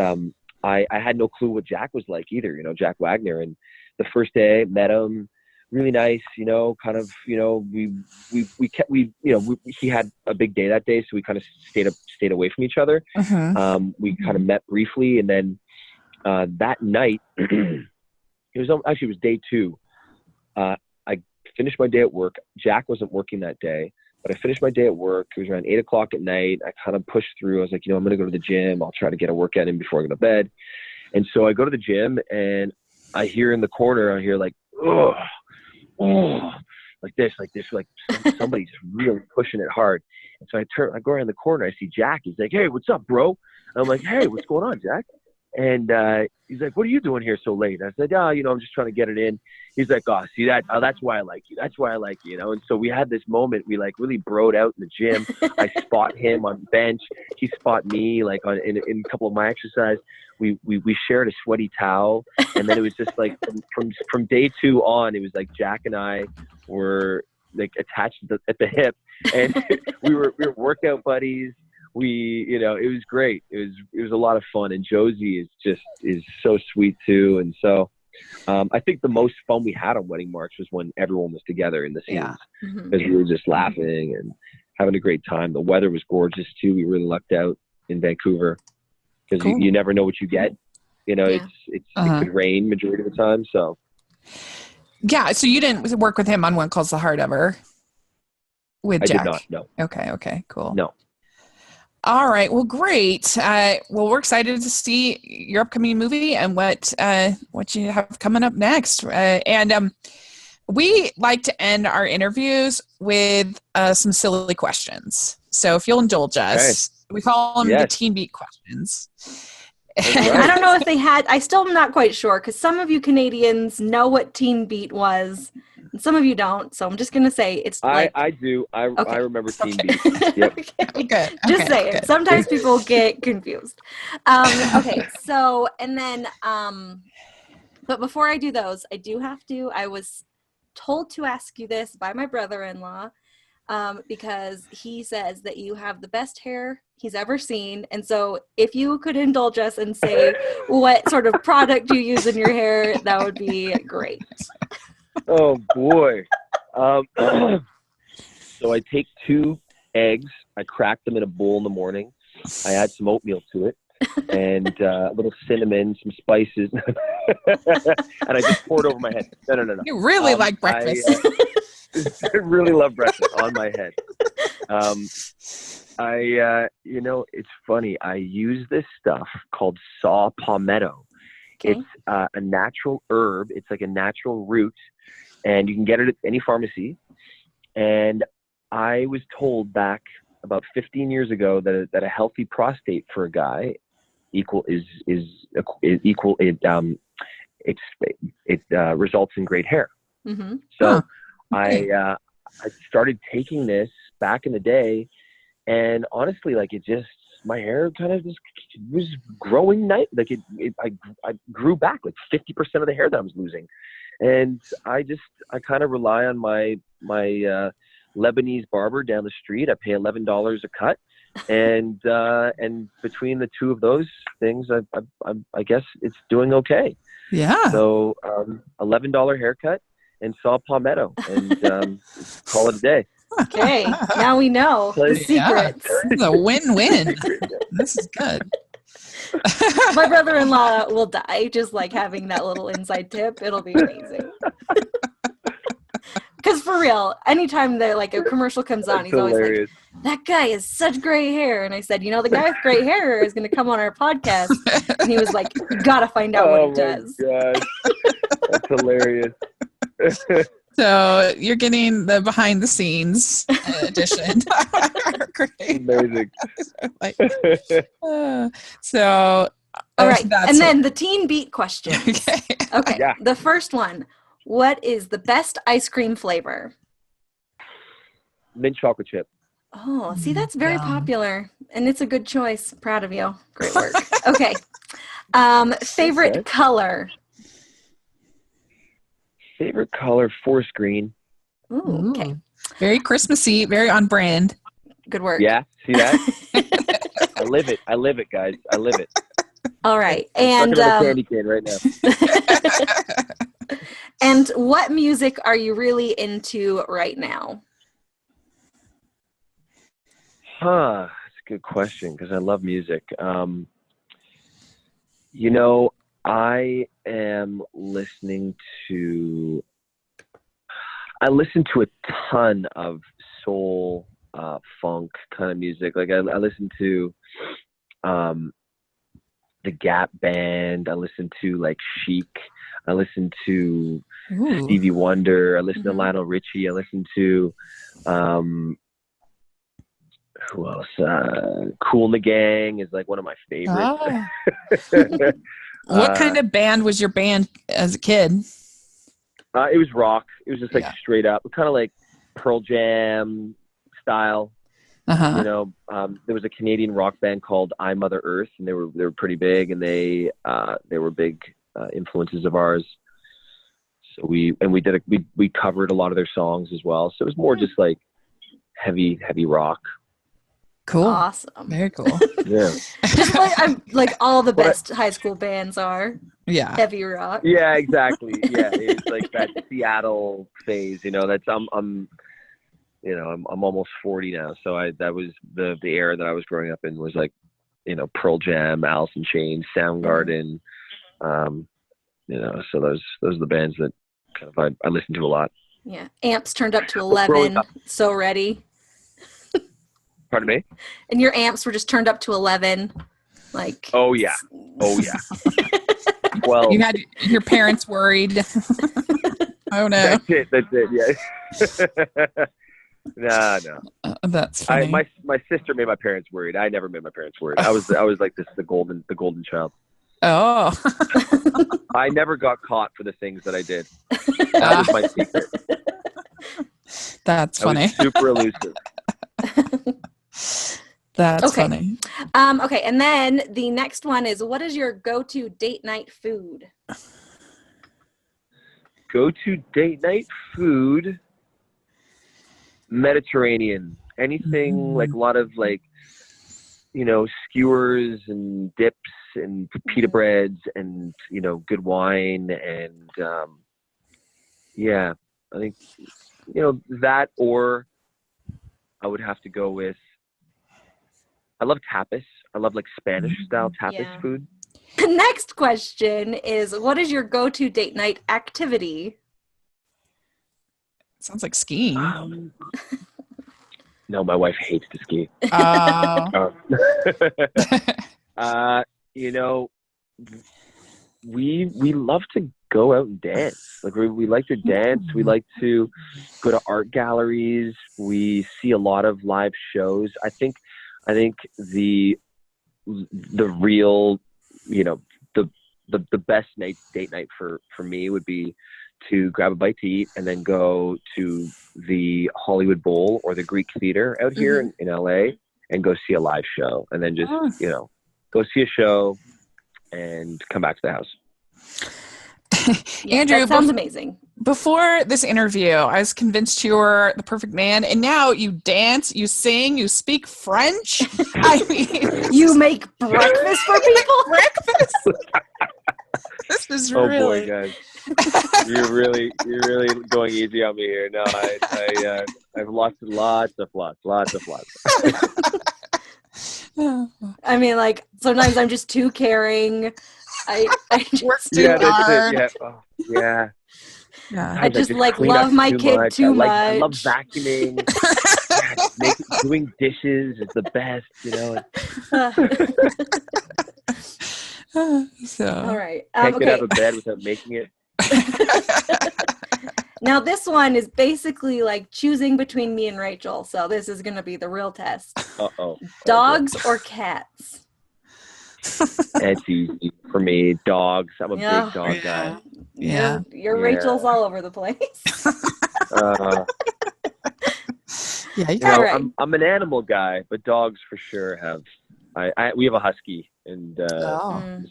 I had no clue what Jack was like either, Jack Wagner. And the first day met him, really nice, kind of, he had a big day that day. So we kind of stayed away from each other. We kind of met briefly. And then that night, it was day 2. I finished my day at work. Jack wasn't working that day, but I finished my day at work. It was around 8:00 at night. I kind of pushed through. I was like, I'm going to go to the gym. I'll try to get a workout in before I go to bed. And so I go to the gym, and I hear in the corner, like, oh, like this, like somebody's really pushing it hard. And so I go around the corner. I see Jack. He's like, hey, what's up, bro? And I'm like, hey, what's going on, Jack? And he's like, what are you doing here so late? And I said, I'm just trying to get it in. He's like, see that? Oh, that's why I like you. That's why I like you, And so we had this moment. We like really broed out in the gym. I spot him on the bench. He spot me like in a couple of my exercise. We shared a sweaty towel. And then it was just like from day 2 on, it was like Jack and I were like attached at the hip, and we were workout buddies. It was great. It was a lot of fun. And Josie is so sweet too. And so I think the most fun we had on Wedding March was when everyone was together in the scenes, because we were just laughing and having a great time. The weather was gorgeous too. We really lucked out in Vancouver, because you never know what you get. You know, it could rain majority of the time. So yeah. So you didn't work with him on One Calls the Heart ever with Jack? I did not. No. Okay. Cool. No. All right. Well, great. Well, we're excited to see your upcoming movie and what you have coming up next. And we like to end our interviews with some silly questions. So if you'll indulge us, we call them the Teen Beat questions. And I don't know if they had, I still am not quite sure, because some of you Canadians know what Teen Beat was, and some of you don't. So I'm just going to say it's like... I do. I remember Teen Beat. Yep. Okay. Just saying. Sometimes people get confused. Okay. So, and then, but before I do those, I was told to ask you this by my brother-in-law, because he says that you have the best hair he's ever seen. And so if you could indulge us and say what sort of product you use in your hair, that would be great. Oh boy. So I take 2 eggs, I crack them in a bowl in the morning, I add some oatmeal to it, and a little cinnamon, some spices, and I just pour it over my head. No. You really like breakfast. I really love breakfast on my head. It's funny. I use this stuff called saw palmetto. Okay. It's a natural herb. It's like a natural root, and you can get it at any pharmacy. And I was told back about 15 years ago that a healthy prostate for a guy results in great hair. Mm-hmm. So okay. I started taking this back in the day, and honestly, like my hair kind of just was growing I grew back like 50% of the hair that I was losing. And I kind of rely on my Lebanese barber down the street. I pay $11 a cut. And between the two of those things, I guess it's doing okay. Yeah. So, $11 haircut and saw palmetto, and call it a day. Okay, now we know the secrets. Yeah, this is a win-win. This is good. My brother-in-law will die just like having that little inside tip. It'll be amazing. Because for real, anytime that like a commercial comes on, he's always like, "That guy has such gray hair." And I said, "The guy with gray hair is going to come on our podcast." And he was like, "You got to find out what he does." Oh my gosh, that's hilarious. So you're getting the behind the scenes edition. Great. Amazing. All right. And then the Teen Beat question. Okay. Yeah. The first one. What is the best ice cream flavor? Mint chocolate chip. Oh, see, that's very popular. And it's a good choice. Proud of you. Great work. Okay. Favorite color? Favorite color, forest green. Ooh, okay. Very Christmassy, very on brand. Good work. Yeah, see that? I live it, guys. I live it. All right. I'm stuck in a candy cane right now. And what music are you really into right now? That's a good question, because I love music. I listen to a ton of soul, funk kind of music. Like I listen to the Gap Band. I listen to like Chic. I listen to Stevie Wonder. I listen to Lionel Richie. I listen to who else? Kool and the Gang is like one of my favorites. Oh. What kind of band was your band as a kid? It was rock. It was just like straight up, kind of like Pearl Jam style. Uh-huh. There was a Canadian rock band called I Mother Earth, and they were pretty big, and they were big influences of ours. So we covered a lot of their songs as well. So it was more just like heavy rock. Cool. Awesome. Very cool. Yeah. Just like all the best high school bands are. Yeah. Heavy rock. Yeah, exactly. Yeah, it's like that Seattle phase. That's I'm almost 40 now, so that was the era that I was growing up in was like, Pearl Jam, Alice in Chains, Soundgarden. So those are the bands that kind of I listen to a lot. Yeah, amps turned up to Growing 11. up. So ready. Pardon me? And your amps were just turned up to 11. Like. Oh yeah. 12. You had your parents worried. Oh no. That's it. Yeah. No. That's funny. My sister made my parents worried. I never made my parents worried. I was like the golden child. Oh. I never got caught for the things that I did. That was my secret. That's funny. I was super elusive. That's okay. funny. Okay, and then the next one is, what is your go-to date night food? Go-to date night food, Mediterranean. Anything like a lot of like, skewers and dips and pita breads and, good wine. And, I think, that, or I would have to go with, I love tapas. I love like Spanish style tapas food. The next question is, what is your go-to date night activity? Sounds like skiing. No, my wife hates to ski. We love to go out and dance. Like we like to dance. We like to go to art galleries. We see a lot of live shows. I think the real, the best date night for me would be to grab a bite to eat and then go to the Hollywood Bowl or the Greek Theater out here in LA and go see a live show, and then just go see a show and come back to the house. Andrew, that sounds amazing. Before this interview, I was convinced you were the perfect man, and now you dance, you sing, you speak French. I mean, you make breakfast for people. Breakfast. This is really. Oh boy, guys, you're really going easy on me here. No, I've lost lots of flots. I mean, like sometimes I'm just too caring. I work too hard. That's it. Yeah. Oh, yeah. Yeah. I just like love my kid too much. I love vacuuming. Doing dishes is the best, All right. Can't get out of bed without making it. Now this one is basically like choosing between me and Rachel. So this is going to be the real test. Uh-oh. Dogs or cats? It's easy for me. Dogs. I'm a big dog guy. Yeah. Your Rachel's all over the place. Right. I'm an animal guy, but dogs for sure have. We have a husky, and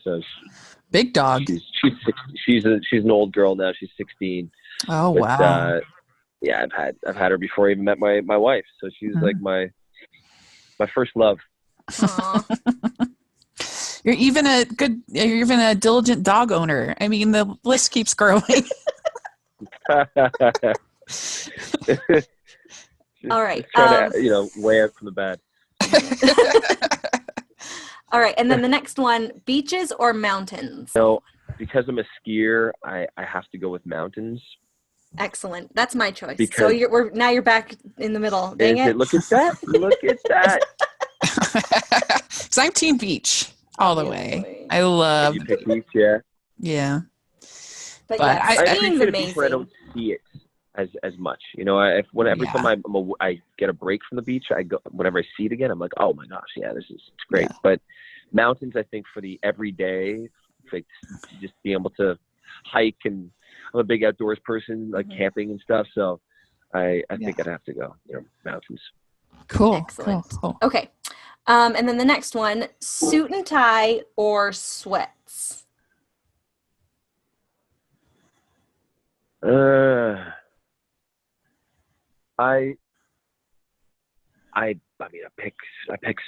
so big dog. She's an old girl now. She's 16. Oh, but, wow. Yeah, I've had her before I even met my wife. So she's like my first love. You're even a diligent dog owner. I mean, the list keeps growing. All right. Trying to, way out from the bad. All right. And then the next one, beaches or mountains? So because I'm a skier, I have to go with mountains. Excellent. That's my choice. Because so you're back in the middle. Dang it. Look at that. Look at that. So I'm team beach all the way. I love. You pick beach, yeah. Yeah. But I skiing's appreciate amazing. beach where I don't see it as much. Every time I get a break from the beach, I go. Whenever I see it again, I'm like, oh my gosh, it's great. Yeah. But mountains, I think for the everyday, like just being able to hike, and I'm a big outdoors person, like camping and stuff. So I think I'd have to go, mountains. Cool. Excellent. Cool. Okay. And then the next one, suit and tie or sweats? mean, I pick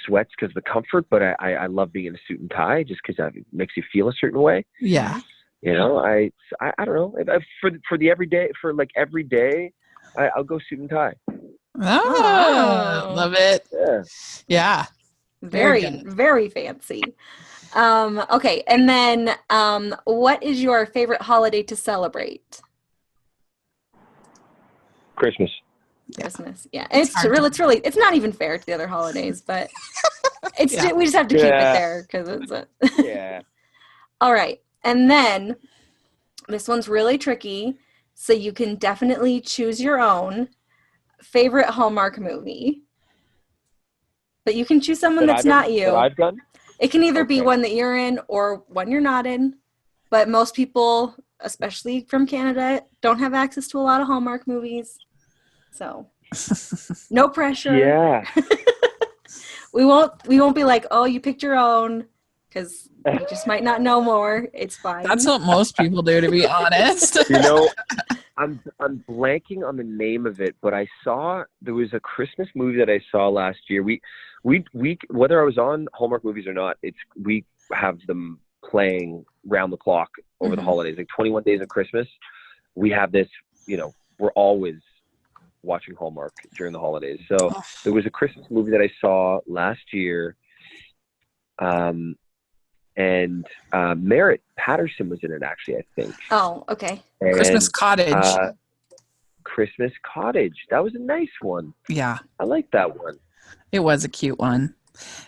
sweats because of the comfort, but I love being in a suit and tie just because it makes you feel a certain way. Yeah. You know, I don't know. For the everyday, for like every day, I'll go suit and tie. Oh, love it. Yeah. Yeah. Very, very fancy. Okay, and then what is your favorite holiday to celebrate? Christmas. Christmas. Yeah. It's really it's not even fair to the other holidays, but we just have to keep it there because it's Yeah. All right. And then this one's really tricky, so you can definitely choose your own favorite Hallmark movie. But you can choose someone that's not you. That I've done? It can either be one that you're in or one you're not in. But most people, especially from Canada, don't have access to a lot of Hallmark movies. So no pressure. Yeah. We won't be like, oh, you picked your own, because you just might not know more. It's fine. That's what most people do, to be honest. You know, I'm blanking on the name of it, but there was a Christmas movie that I saw last year. We whether I was on Hallmark movies or not, we have them playing round the clock over the holidays, like 21 Days of Christmas. We have this, you know, we're always watching Hallmark during the holidays. So there was a Christmas movie that I saw last year. And Merritt Patterson was in it, actually, I think. Oh, okay. And, Christmas Cottage. Christmas Cottage. That was a nice one. Yeah. I like that one. It was a cute one.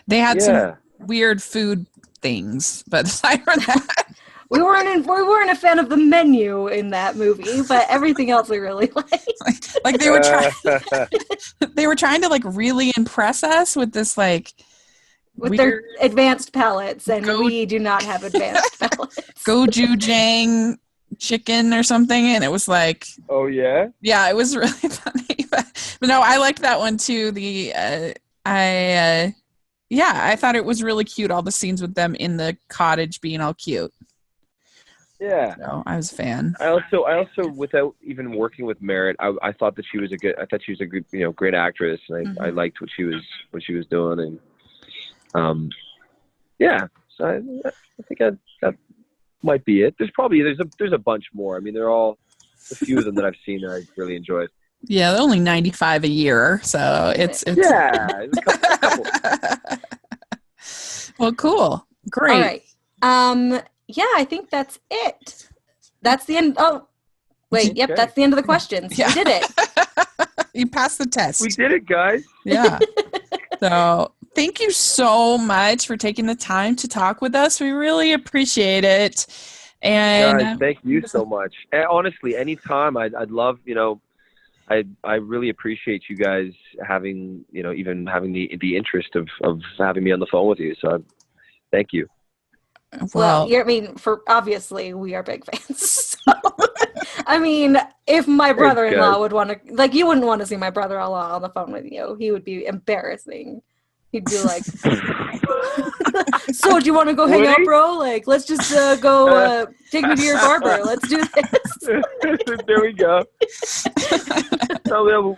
They had some weird food things, but aside from that, we weren't a fan of the menu in that movie, but everything else we really liked. Like they were trying to like really impress us with this like with their advanced palates, and we do not have advanced palates. Gochujang chicken or something, and it was like, oh yeah, it was really funny. But no, I liked that one too. I thought it was really cute. All the scenes with them in the cottage being all cute. Yeah, so I was a fan. I also, without even working with Merritt, I thought that she was a good, great actress, and I liked what she was doing, and so I think that might be it. There's a bunch more. I mean, they're all a few of them that I've seen that I really enjoyed. Yeah, they're only 95 a year, so it's a couple. Well, cool, great. All right. Yeah, I think that's it. That's the end. Oh, wait. Yep, that's the end of the questions. Yeah. We did it. You passed the test. We did it, guys. Yeah. So thank you so much for taking the time to talk with us. We really appreciate it. And guys, thank you so much. And honestly, anytime, I'd love, I really appreciate you guys having, even having the interest of having me on the phone with you. So thank you. Well, for obviously we are big fans. So, I mean, if my brother-in-law would want to, you wouldn't want to see my brother-in-law on the phone with you. He would be embarrassing. He'd be like, so do you want to go hang out, bro? Like, let's just go take me to your barber. Let's do this. There we go. We'll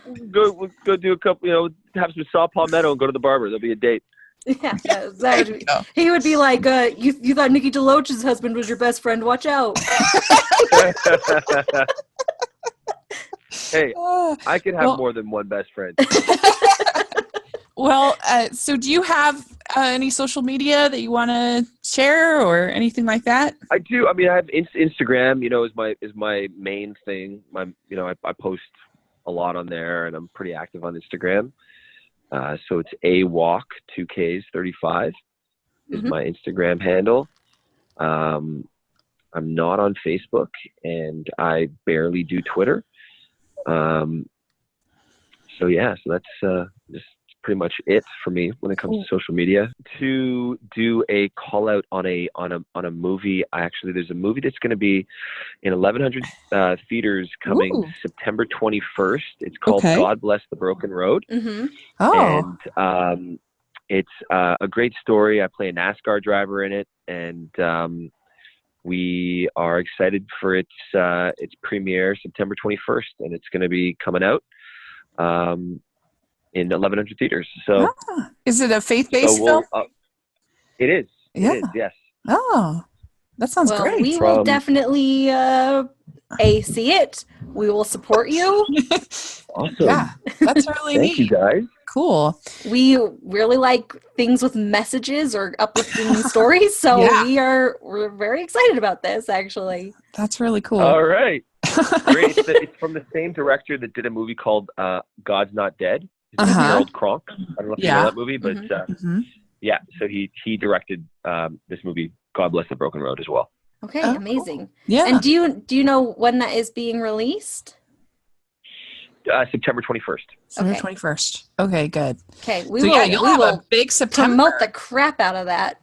go do a couple, have some saw palmetto and go to the barber. There'll be a date. Yeah, exactly. He would be like, you thought Nicki Deloatch's husband was your best friend. Watch out. Hey, I could have more than one best friend. Well, so do you have any social media that you want to share or anything like that? I do. I mean, I have Instagram, is my main thing. I post a lot on there, and I'm pretty active on Instagram. So it's awalk2ks35 is my Instagram handle. I'm not on Facebook, and I barely do Twitter. So that's just pretty much it for me when it comes to social media. To do a call out on a movie, there's a movie that's going to be in 1,100 theaters coming September 21st. It's called God Bless the Broken Road. Mm-hmm. Oh. And it's a great story. I play a NASCAR driver in it, and we are excited for its premiere September 21st, and it's going to be coming out. in 1,100 theaters. So, is it a faith-based film? It is. Yeah. It is, yes. Oh, that sounds great. We will definitely see it. We will support you. Awesome. Yeah, that's really neat. Thank you, guys. Cool. We really like things with messages or uplifting stories, so we're very excited about this, actually. That's really cool. All right. Great. It's from the same director that did a movie called God's Not Dead. Harold Kronk. I don't know if you know that movie, but yeah, so he directed this movie, God Bless the Broken Road, as well. Okay, amazing. Cool. Yeah. And do you know when that is being released? September 21st. September 21st. Okay, good. Okay, you'll have a big September. Promote the crap out of that.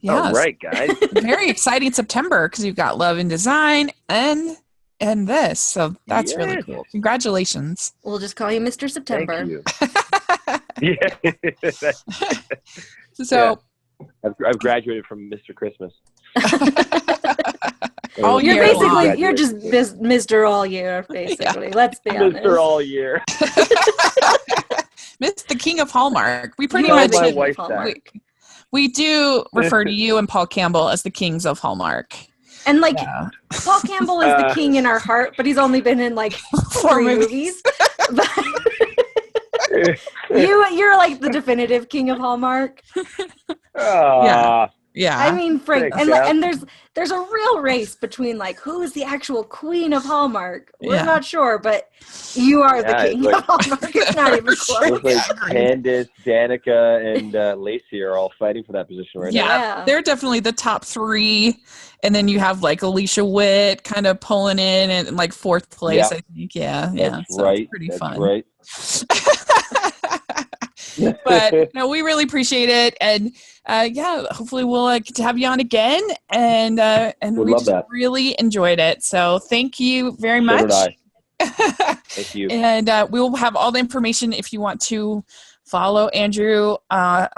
Yes. All right, guys. Very exciting September because you've got Love and Design and this. So that's really cool. Congratulations. We'll just call you Mr. September. Thank you. So I've graduated from Mr. Christmas. You're just Mr. All Year, basically. Let's be honest. Mr. All Year. Mr. King of Hallmark. We pretty much we do refer to you and Paul Campbell as the kings of Hallmark. And Paul Campbell is the king in our heart, but he's only been in 4 movies. You're like the definitive king of Hallmark. Yeah. I mean, Frank, and there's a real race between who is the actual queen of Hallmark. We're not sure, but you are the king of Hallmark. It's not even close. Candace, Danica, and Lacey are all fighting for that position right now. Yeah, they're definitely the top 3, and then you have Alicia Witt kind of pulling in and 4th place. I think. That's so right. It's pretty fun. Right. But we really appreciate it, and hopefully we'll get to have you on again, and we just really enjoyed it. So thank you very much. So did I. Thank you. And we will have all the information if you want to follow Andrew on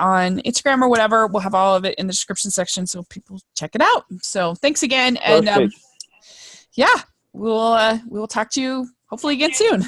Instagram or whatever. We'll have all of it in the description section, so people check it out. So thanks again, and we'll talk to you hopefully again soon.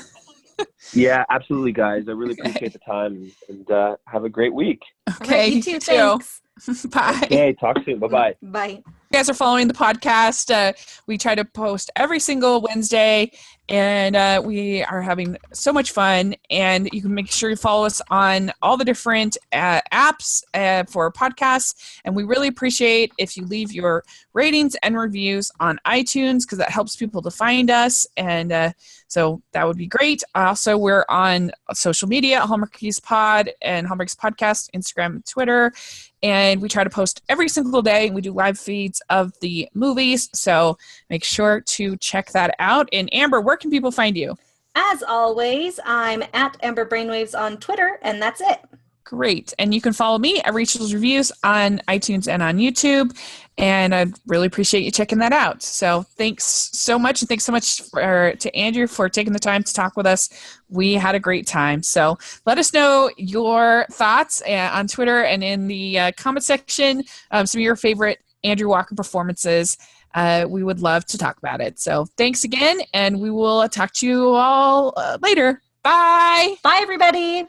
Yeah, absolutely, guys. I really appreciate the time, and have a great week. Okay, you too. Thanks. Bye. Okay, talk soon. Bye-bye. Bye. You guys are following the podcast. We try to post every single Wednesday, and we are having so much fun. And you can make sure you follow us on all the different apps for podcasts. And we really appreciate if you leave your ratings and reviews on iTunes, because that helps people to find us. And so that would be great. Also, we're on social media, Hallmarkies Pod and Hallmarkies Podcast, Instagram and Twitter. And we try to post every single day. We do live feeds of the movies. So make sure to check that out. And Amber, where can people find you? As always, I'm at Amber Brainwaves on Twitter, and that's it. Great. And you can follow me at Rachel's Reviews on iTunes and on YouTube. And I'd really appreciate you checking that out. So thanks so much. And thanks so much to Andrew for taking the time to talk with us. We had a great time. So let us know your thoughts on Twitter and in the comment section, some of your favorite Andrew Walker performances. We would love to talk about it. So thanks again. And we will talk to you all later. Bye. Bye, everybody.